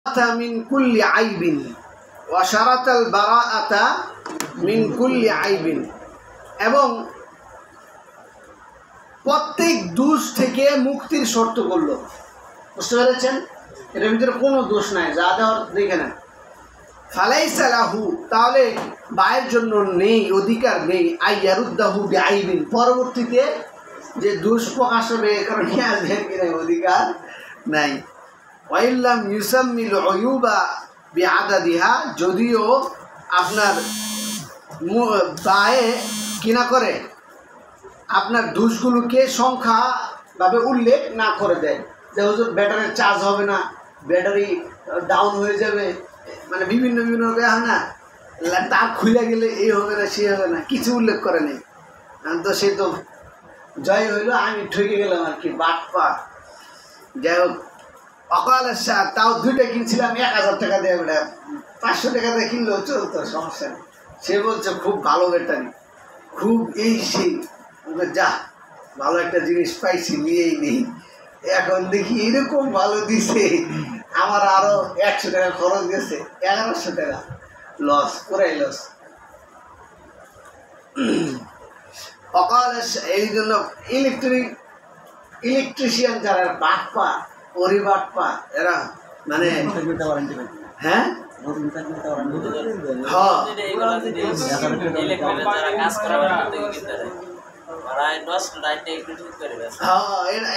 মিন কুল্লি আইবিন ওয়া শারাতাল বারাআতা মিন কুল্লি আইবিন, এবং প্রত্যেক দোষ থেকে মুক্তির শর্ত করলো। বুঝতে পেরেছেন? এর ভিতরে কোনো দোষ নাই, যা দেওয়ার দেখে নেন। ফালাইসা লাহু, তাহলে বায়ের জন্য নেই, অধিকার নেই, আইয়ারুদ্দাহু বিআইবিন, পরবর্তীতে যে দোষ প্রকাশ হবে কারণ কি আসবে কিনা অধিকার নাই। ওয়াইল্লাম ইউসাম্মিল উয়ুবা বিআদাদিহা, যদিও আপনার বায়ে কিনা করে আপনার দোষগুলোকে সংখ্যাভাবে উল্লেখ না করে দেয়, যে হুজুর ব্যাটারির চার্জ হবে না, ব্যাটারি ডাউন হয়ে যাবে, মানে বিভিন্ন বিভিন্ন হয় না, তার খুলে গেলে এই হবে না, সে হবে না, কিছু উল্লেখ করে নেই। তো সে তো জয় হইল, আমি ঠকে গেলাম আর কি, বাটপা। যাই হোক, অকাল শাহ তাও দুইটা কিনছিলাম 1000 টাকা দিয়ে, বেটা 500 টাকা দিয়ে কিনলেও চলতো, সমস্যা নেই। সে বলছে খুব ভালো ব্যাটারি, খুব এই সেই, যা ভালো একটা জিনিস পাইছি, নিয়েই নেই। এখন দেখি এরকম ভালো দিছে, আমার আরো 100 টাকা খরচ গেছে, 1100 টাকা লস, পুরাই লস। অকাল এই জন্য ইলেকট্রিশিয়ান যারা বাটপা, পরিবাটপা, এরা মানে হ্যাঁ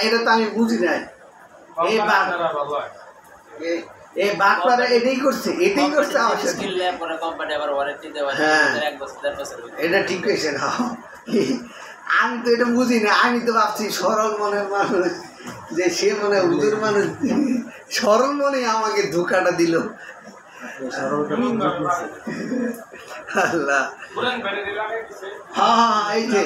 এটা তো আমি বুঝি নাই। এই বাটপারা এটাই করছে, এটাই করছে। এটা ঠিক হয়েছে না, আমি তো এটা বুঝি না। আমি তো ভাবছি সরল মনের মানুষ, যে সে মনে হুজুর মানুষ, সরল মনে আমাকে ধোকাটা দিল। আল্লাহ, হ্যাঁ এই যে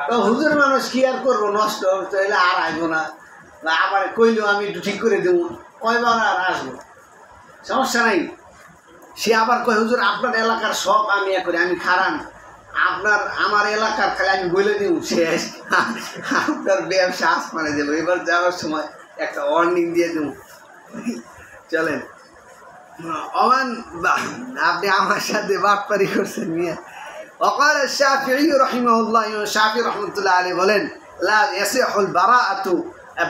তো হুজুর মানুষ কি আর করবো, নষ্ট হইলে আর আসবো না, আবার কইলেও আমি একটু ঠিক করে দেবো, কয়বার আর আসবো, সমস্যা নাই। সে আবার কয় হুজুর আপনার এলাকার সব আমি করি, আমি খারান, আমার এলাকার খালি আমি বলে দিব, শেষ, আপনার ব্যবসা আসমানে দেবো। এবার যাওয়ার সময় একটা ওয়ার্নিং দিয়ে দেবো। চলেন, আপনি আমার সাথে বাটপারি করছেন নিয়ে। وقال الشافعي رحمه الله, শাফিঈ রহমতুল্লাহ আলাইহি বলেন, লা ইয়াসিহুল বারাআতু,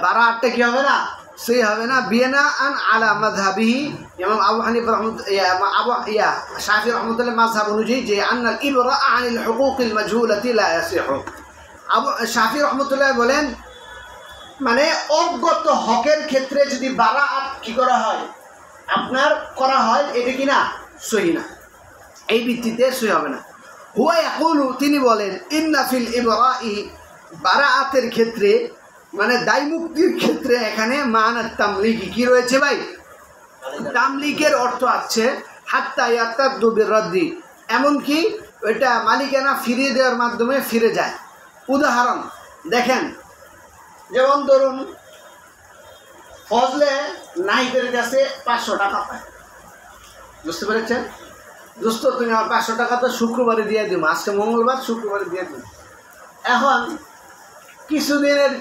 বারাআতটা কি হবে না, সই হবে না, বিনাআন আলা মাযহাবিহি, ইমাম আবু হানিফা শাফিঈ রহমতুল্লাহ মাযহাব অনুযায়ী, যে আন্নাল ইবরা আনিল হুকুকিল মাজহুলাতি লা ইয়াসিহু। শাফিঈ রহমতুল্লাহ বলেন, মানে অজ্ঞত হকের ক্ষেত্রে যদি বারাআত কি করা হয়, আপনার করা হয়, এটা কি না সহি না, এই ভিত্তিতে সই হবে না। হুয়া ইয়াকুলু, তিনি বলেন, ইন্না ফিল ইবরাই, বারাআতের ক্ষেত্রে মানে দায় মুক্তির ক্ষেত্রে এখানে মানাত তামলিকি কি রয়েছে ভাই, তামলিকের অর্থ আছে হাত্তা ইয়াতাদ্দু বিরদ্দি, এমনকি ওইটা মালিকানা ফিরিয়ে দেওয়ার মাধ্যমে ফিরে যায়। উদাহরণ দেখেন, যেমন ধরুন ফজলে নাহিদের কাছে 500 টাকা পায়, বুঝতে পেরেছেন? দোস্ত তুমি আমার 500 টাকা তো শুক্রবারে দিয়ে দিব, আজকে মঙ্গলবার, শুক্রবারে দিয়ে দিব। এখন কিছুদিনের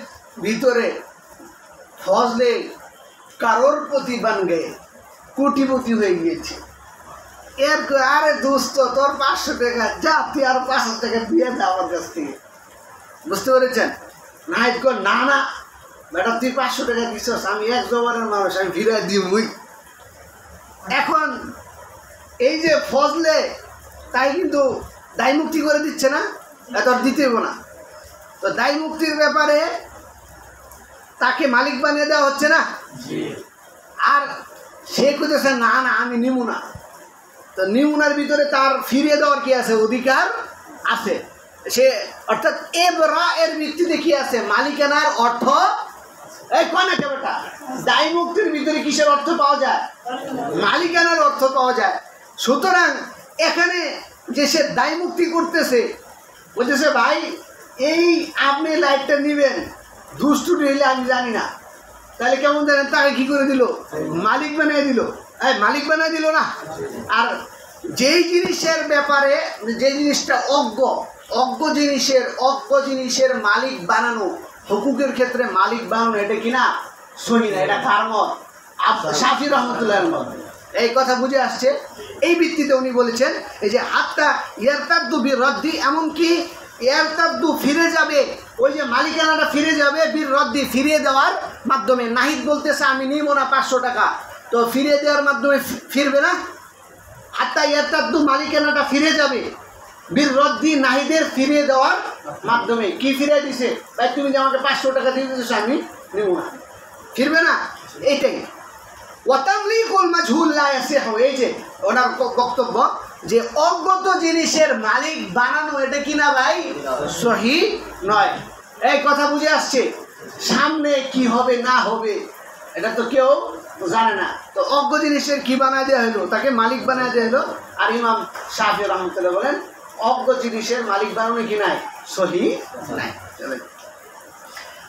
ভিতরে ফজলে কারোর প্রতি বান গিয়ে কোটিপতি হয়ে গিয়েছে। এর আরে দোস্ত তোর 500 টাকা, যা তুই আর 500 টাকা দিয়ে যা আমার কাছ থেকে, বুঝতে পেরেছেন? নাহিদ কর, না না বেটা তুই 500 টাকা দিছস, আমি এক জবানের মানুষ, আমি ফিরে দিবই। এখন এই যে ফজলে, তাই কিন্তু দায় মুক্তি করে দিচ্ছে না, এত দিতেইব না। তো দায় মুক্তির ব্যাপারে তাকে মালিক বানিয়ে দেওয়া হচ্ছে না, আর সে খুঁজেছে না না আমি নিব না। তো নিমুনার ভিতরে তার ফিরিয়ে দেওয়ার কি আছে, অধিকার আছে। সে অর্থাৎ এবরা এর ভিত্তিতে কি আছে, মালিকানার অর্থ। এই কোনা কে বেটা, দায় মুক্তির ভিতরে কিসের অর্থ পাওয়া যায়, মালিকানার অর্থ পাওয়া যায়। সুতরাং এখানে যে সে দায় মুক্তি করতেছে, বলতেছে ভাই এই আপনি লাইটটা নিবেন, দুষ্টুটি হইলে আমি জানি না, তাহলে কেমন জানেন, তাকে কি করে দিল, মালিক বানিয়ে দিল। মালিক বানিয়ে দিল না। আর যেই জিনিসের ব্যাপারে, যে জিনিসটা অজ্ঞ জিনিসের মালিক বানানো, হুকুকের ক্ষেত্রে মালিক বানানো, এটা কিনা সহি না, এটা কার মত, শাফি রহমতুল্লাহর মত। এই কথা বুঝে আসছে। এই ভিত্তিতে উনি বলেছেন এই যে হাত্তা ইয়ারতাদ্দু বিরদ্দি, এমনকি ইয়ারতাদ্দু ফিরে যাবে, ওই যে মালিকানাটা ফিরে যাবে বিরদ্দি ফিরিয়ে দেওয়ার মাধ্যমে। নাহিদ বলতেছে আমি নিব না 500 টাকা, তো ফিরিয়ে দেওয়ার মাধ্যমে ফিরবে না। হাত্তা ইয়ারতাদ্দু মালিকানাটা ফিরে যাবে বিরদ্দি নাহিদের ফিরিয়ে দেওয়ার মাধ্যমে। কি ফিরিয়ে দিছে? ভাই তুমি যে আমাকে 500 টাকা দিয়ে দিতেছো আমি নেব না, ফিরবে না। এইটাই ওয়াতামলিকুল মাজহুল লা ইয়াসিহু। এই যে ওনার বক্তব্য যে অজ্ঞত জিনিসের মালিক বানানো এটা কিনা ভাই সহি নয়। এই কথা বুঝে আসছে। সামনে কি হবে না হবে এটা তো কেউ জানে না, তো অজ্ঞ জিনিসের কি বানায় দেওয়া হলো? তাকে মালিক বানায় দেওয়া হলো। আর ইমাম শাফি রহমতুল্লাহ বলেন অজ্ঞ জিনিসের মালিক বানানো কি নাই, সহি নাই।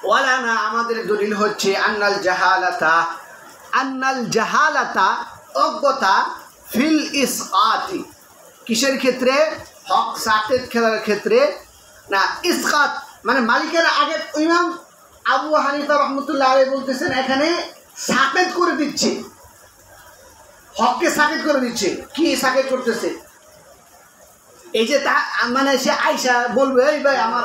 ওয়ালানা আমাদের দলিল হচ্ছে আন্নাল জাহালাতা অজ্ঞতা ফিল ইসকাতি, কিসের ক্ষেত্রে? হক সাকেত খেলার ক্ষেত্রে না। ইসকাত মানে মালিকের আগে ইমাম আবু হানিফা রহমতুল্লাহ আলাইহি বলতেছেন এখানে সাকেত করে দিচ্ছে, হককে সাকেত করে দিচ্ছে। কি সাকেত করতেছে? এই যে তা মানে সে আয়সা বলবে এই ভাই আমার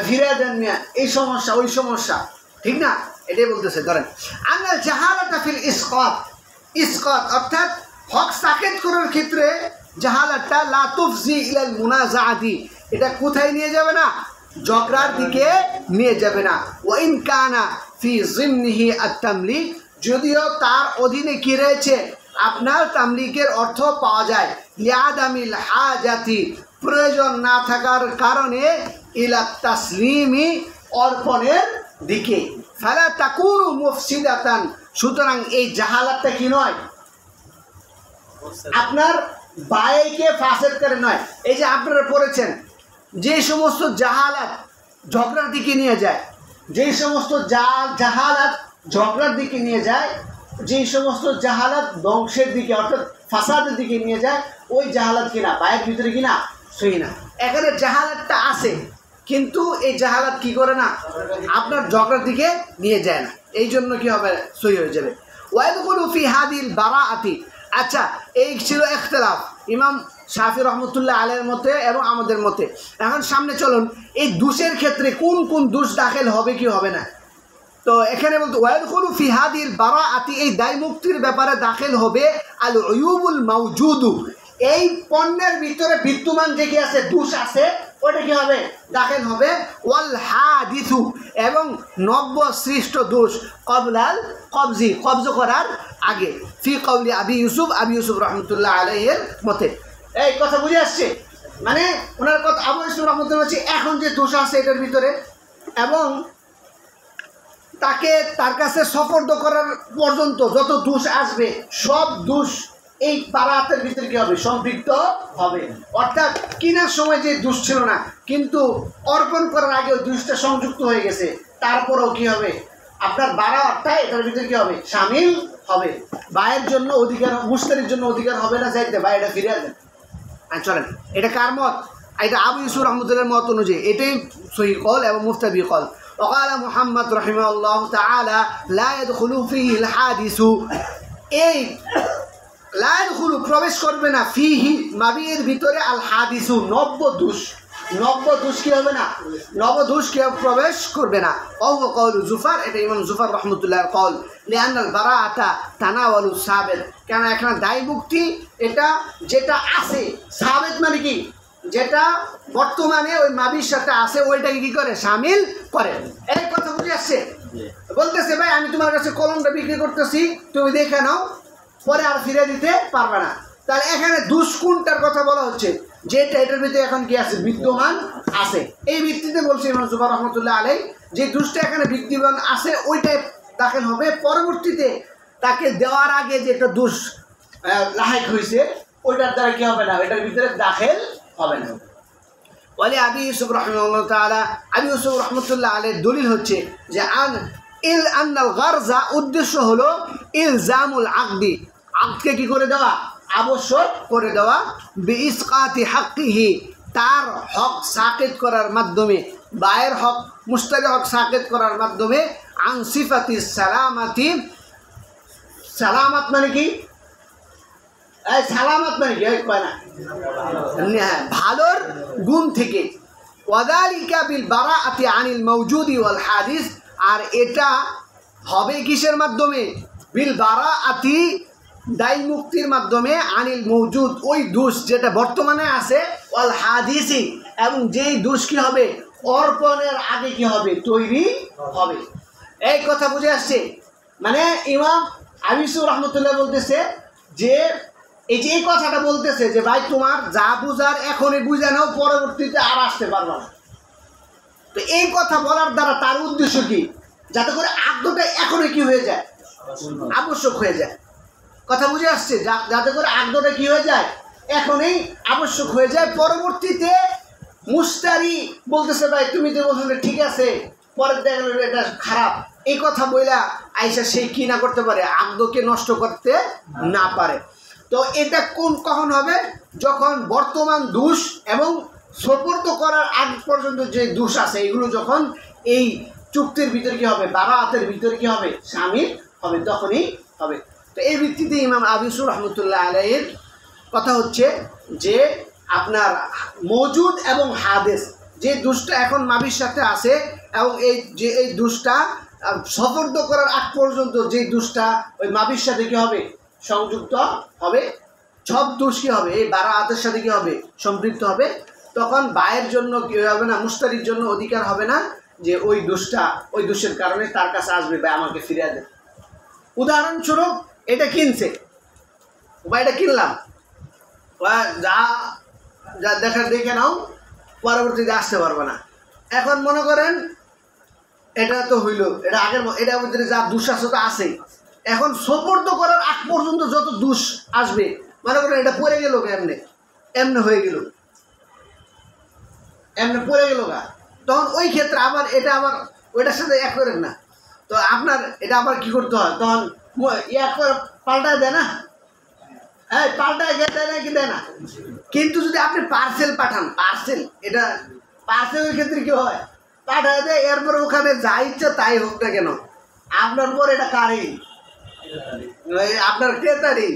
ফিরে দেন না, এই সমস্যা ওই সমস্যা, ঠিক না? এটাই বলতেছে। ধরেন আন্নাল জাহালাতা ফিল ইসকাত, ইসকাত অর্থাৎ হক সাকেত করার ক্ষেত্রে জাহালাতটা লা তুফজি ইলাল মুনাজাআতি, এটা কোথায় নিয়ে যাবে না? ঝগড়ার দিকে নিয়ে যাবে না। ওয়া ইন কানা ফি জিমনিহি আত-তামলিক, যদিও তার অধীনে কি রয়েছে? আপনার তামলিকের অর্থ পাওয়া যায় লিআদামিল হাজাতি, প্রয়োজন না থাকার কারণে, ইলা তাসলিমি অর্পণের দিকে। ফালা তাকুনু মুফসিদাতান, সুতরাং এই জাহালাতটা কি নয়? আপনার বাইকে ফাসেদ করে নয়। এই যে আপনারা পড়েছেন যে সমস্ত জাহালাত ঝগড়ার দিকে নিয়ে যায়, যে সমস্ত জাহালাত ঝগড়ার দিকে নিয়ে যায়, যে সমস্ত জাহালাত ধ্বংসের দিকে অর্থাৎ ফাসাদের দিকে নিয়ে যায়, ওই জাহালাত কিনা বাইরের ভিতরে কিনা সহি না। এখানে জাহালাতটা আছে কিন্তু এই জাহালাত কি করে না? আপনার ঝগড়ার দিকে নিয়ে যায় না, এই জন্য কি হবে? সহি হয়ে যাবে। ওয়াইদুকুলু ফি হাদিল বারাআতি। আচ্ছা, এই ছিল ইখতিলাফ ইমাম শাফি রহমতুল্লাহ আলাইহির মতে এবং আমাদের মতে। এখন সামনে চলুন এই দোষের ক্ষেত্রে কোন কোন দোষ দাখিল হবে কি হবে না। তো এখানে বলতে ওয়াইদুকুলু ফি হাদিল বারাআতি, এই দায় মুক্তির ব্যাপারে দাখিল হবে আল উয়ুবুল মাওজুদু, এই পণ্যের ভিতরে বিদ্যমান যে কি আছে দোষ আছে ওটা কি হবে? দাখিল হবে। ওয়াল হাদিসু, এবং নব্য সৃষ্ট দোষ কবলাল কবজি, কবজ করার আগে। ফি কওলি আবি ইউসুফ রহমতুল্লাহ আলাইহির মতে। এই কথা বুঝে আসছে? মানে ওনার কথা আবু ইউসুফ রহমতুল্লাহ হচ্ছে এখন যে দোষ আছে এটার ভিতরে, এবং তাকে তার কাছে সফর্দ করার পর্যন্ত যত দোষ আসবে সব দোষ এই বারাতের ভিতরে কি হবে? সম্পৃক্ত হবে। অর্থাৎ কিনার সময় যে দোষ ছিল না কিন্তু অর্পণ করার আগে ওই দোষটা সংযুক্ত হয়ে গেছে, তারপরেও কি হবে? আপনার বারাতটা এটার ভিতরে কি হবে? শামিল হবে। বায়ের জন্য অধিকার, মুশতারির জন্য অধিকার হবে না যাইতে বা এটা ফিরে আসবে। চলেন, এটা কার মত? এটা আবু ইউসুফ রহমতুল্লাহর মত অনুযায়ী এটাই সহিহ কওল এবং মুফতাবি কওল। وقال محمد رحمه الله تعالى لا يدخل فيه الحادث, এই লা ইয়াদখুলু প্রবেশ করবে না, ফিহি মাবিয়ের ভিতরে আল হাদিসু নব্য দোষ, নব্য দোষ কি হবে না? নব্য দোষ কি প্রবেশ করবে না। ওয়া কওলু জুফার, এটা ইমাম জুফার রাহমাতুল্লাহর কওল। লিআন্নাল বারাআতা তানাওয়ালু সাবিত, কেন এখানে দায় মুক্তি এটা যেটা আছে, সাবিত মানে কি? যেটা বর্তমানে ওই মাবির সাথে আছে ওইটাকে কি করে? শামিল করে। এই কথা বুঝে আসছে? বলতেছে ভাই আমি তোমার কাছে কলমটা বিক্রি করতেছি, তুমি দেখে নাও, পরে আর ফিরে দিতে পারবে না। তাহলে এখানে দোষ কোনটার কথা বলা হচ্ছে? যেটা এটার ভিতরে এখন কি আছে? বিদ্যমান আছে। এই ভিত্তিতে বলছে ইমাম জুফার রহমতুল্লাহ আলাইহি যে দোষটা এখানে বিদ্যমান আছে ওইটাই দাখিল হবে। পরবর্তীতে তাকে দেওয়ার আগে যে একটা দোষ লাহেক হয়েছে ওইটার দ্বারা কি হবে না? এটার ভিতরে দাখিল হবে না। বলে আবি ইউসুফ রাহিমাহুল্লাহ তাআলা, আবি ইউসুফ রাহমাতুল্লাহ আলাইহির দলিল হচ্ছে যে আন্নাল গারজা, উদ্দেশ্য হলো ইলজামুল আকদি, আকদকে কি করে দেওয়া? আবশ্যক করে দেওয়া। বিইসকাতি হাক্কিহি, তার হক সাকিত করার মাধ্যমে, বায়ের হক মুশতারি হক সাকিত করার মাধ্যমে। আন সিফাতি সালামাতি, সালামত মানে কি? এই সালামত মানে কি? কয় না, হ্যাঁ, ভালোর গুণ থেকে। ওয়াযালিকা বিল বারাআতি আনিল মাওজুদি ওয়াল হাদিস, আর এটা হবে কিসের মাধ্যমে? বিল বারাআতি, দায় মুক্তির মাধ্যমে, আনিল মৌজুদ, ওই দোষ যেটা বর্তমানে আছে, ওয়াল হাদিসি, এবং যেই দোষ কি হবে অর্পণের আগে কি হবে তৈরি হবে। এই কথা বুঝে আসছে? মানে ইমাম আবিসুর রহমতুল্লাহ বলতেছে যে এই যে এই কথাটা বলতেছে যে ভাই তোমার যা বুঝার এখনই বুঝে নাও, পরবর্তীতে আর আসতে পারবা না। তো এই কথা বলার দ্বারা তার উদ্দেশ্য কি? যাতে করে আগ্রহটা এখনই কি হয়ে যায়, আবশ্যক হয়ে যায়। কথা বুঝে আসছে? যাতে করে আগ্রহটা কি হয়ে যায়, এখনই আবশ্যক হয়ে যায়। পরবর্তীতে মুস্তারি বলতেছে ভাই তুমি যে বলছিলে ঠিক আছে, পরে দেখা গেল এটা খারাপ, এই কথা বইলা আইসা সেই কি না করতে পারে, আগ্রহকে নষ্ট করতে না পারে। তো এটা কখন হবে? যখন বর্তমান দোষ এবং সুপর্দ করার আগ পর্যন্ত যে দোষ আছে এগুলো যখন এই চুক্তির ভিতরে কি হবে, বারাআতের ভিতরে কি হবে, শামিল হবে, তখনই হবে। তো এই ভিত্তিতে ইমাম আবিসুর রহমতুল্লাহ আলাইহির কথা হচ্ছে যে আপনার মওজুদ এবং হাদিস, যে দোষটা এখন মাবির সাথে আছে এবং এই দোষটা সুপর্দ করার আগ পর্যন্ত যে দোষটা ওই মাবির সাথে কি হবে, সংযুক্ত হবে, সব দোষ কি হবে এই বারাআতের সাথে কি হবে, সম্পৃক্ত হবে। তখন বায়ের জন্য কি হবে না, মুশতারির জন্য অধিকার হবে না যে ওই দোষের কারণে তার কাছে আসবে বা আমাকে ফিরিয়ে দেবে। উদাহরণস্বরূপ এটা কিনছে বা এটা কিনলাম, যা যা দেখে নাও, পরবর্তীতে আসতে পারবে না। এখন মনে করেন এটা তো হইল, এটা আগের এটার ভিতরে যা দোষ আছে তো আছে, এখন সুপর্দ করার আগ পর্যন্ত যত দোষ আসবে, মনে করেন এটা পড়ে গেল, এমনি হয়ে গেল, এমনি পড়ে গেল গা, তখন ওই ক্ষেত্রে আবার এটা আবার ওইটার সাথে এক করেন না, তো আপনার এটা আবার কি করতে হয়, তখন এক করে পাল্টায় দেয় না, হ্যাঁ পাল্টায় দেয় না কি দেয় না। কিন্তু যদি আপনি পার্সেল পাঠান, এটা পার্সেলের ক্ষেত্রে কি হয়, পাঠায় দেয়, এরপর ওখানে যা ইচ্ছা তাই হোক না কেন, আপনার পর এটা কারেই, আপনার ক্রেতারই,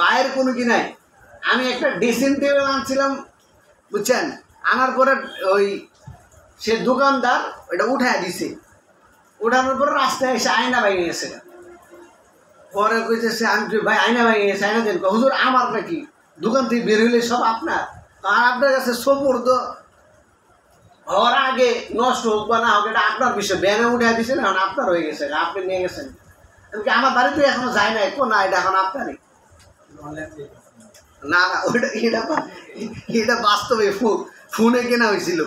বাইরের কোনো কি নাই। আমি একটা ড্রেসিং টেবিল আনছিলাম, বুঝছেন, আনার পরে ওই সে দোকানদার ওইটা উঠায় দিছে, উঠানোর পরে রাস্তায় এসে আয়না ভেঙে গেছে। পরে কইতেছে আমি ভাই আয়না ভেঙে গেছে, আয়না দেন। হুজুর আমার নাকি, দোকান থেকে বের হইলে সব আপনার, আর আপনার কাছে সুপর্দ হওয়ার আগে নষ্ট হোক বা না হোক এটা আপনার বিষয়, ব্যানে উঠে দিয়েছেন, এখন আপনার হয়ে গেছে, আপনি নিয়ে গেছেন। আমার বাড়িতে এখনো যায় নাই, না এটা এখন আপনারই না, ওইটা এটা বাস্তবে ফোনে কেনা হয়েছিল।